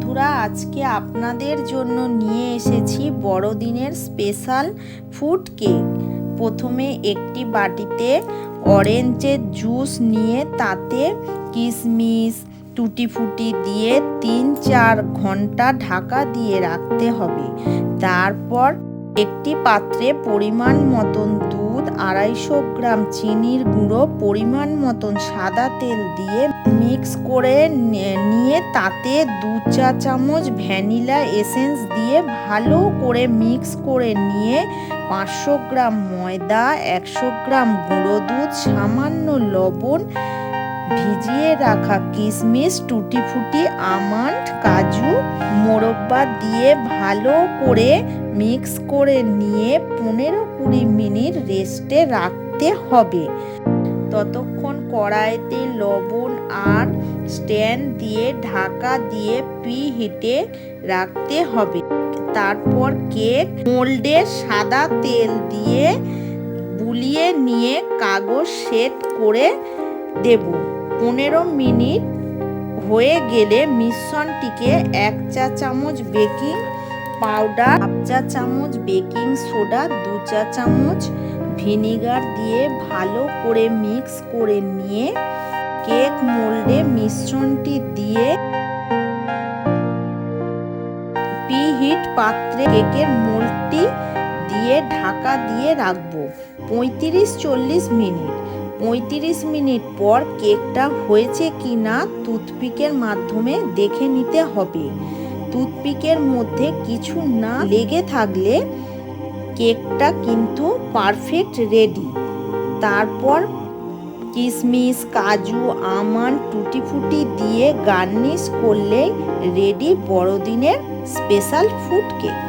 বন্ধুরা, আজকে আপনাদের জন্য নিয়ে এসেছি বড়দিনের স্পেশাল ফুড কেক। প্রথমে একটি বাটিতে অরেঞ্জের জুস নিয়ে তাতে কিশমিশ টুটি ফুটি দিয়ে 3-4 ঘন্টা ঢাকা দিয়ে রাখতে হবে। তারপর একটি পাত্রে পরিমাণ মতন দুধ, 250 গ্রাম চিনির গুঁড়ো, পরিমাণ মতন সাদা তেল দিয়ে মিক্স করে নিয়ে তাতে 2 চা চামচ ভ্যানিলা এসেন্স দিয়ে ভালো করে মিক্স করে নিয়ে 500 গ্রাম ময়দা, 100 গ্রাম গুঁড়ো দুধ, সামান্য লবণ, ভিজিয়ে রাখা কিশমিশ, টুটি ফুটি, আমন্ড, কাজু, মোরব্বা দিয়ে ভালো করে মিক্স করে নিয়ে 15-20 মিনিট রেস্টে রাখতে হবে। ততক্ষণ কড়াইতে লবণ আর স্ট্যান্ড দিয়ে ঢাকা দিয়ে প্রিহিটে রাখতে হবে। তারপর কেক মোল্ডে সাদা তেল দিয়ে বুলিয়ে নিয়ে কাগজ সেট করে দেব। 15 মিনিট হয়ে গেলে মিশ্রণটিকে 1 চা চামচ বেকিং পাউডার, 1/2 চা চামচ বেকিং সোডা, 2 চা চামচ ভিনিগার দিয়ে ভালো করে মিক্স করে নিয়ে কেক মোল্ডে মিশ্রণটি দিয়ে প্রিহিট পাত্রে কেকের মোল্ডটি দিয়ে ঢাকা দিয়ে রাখবো 35-40 মিনিট। 35 মিনিট পর কেকটা হয়েছে কিনা টুথপিকের মাধ্যমে দেখে নিতে হবে। টুথপিকের মধ্যে কিছু না লেগে থাকলে কেকটা কিন্তু পারফেক্ট রেডি। তারপর কিশমিশ, কাজু, আমন্ড, টুটি ফুটি দিয়ে গার্নিশ করলে রেডি বড়দিনের স্পেশাল ফুড কেক।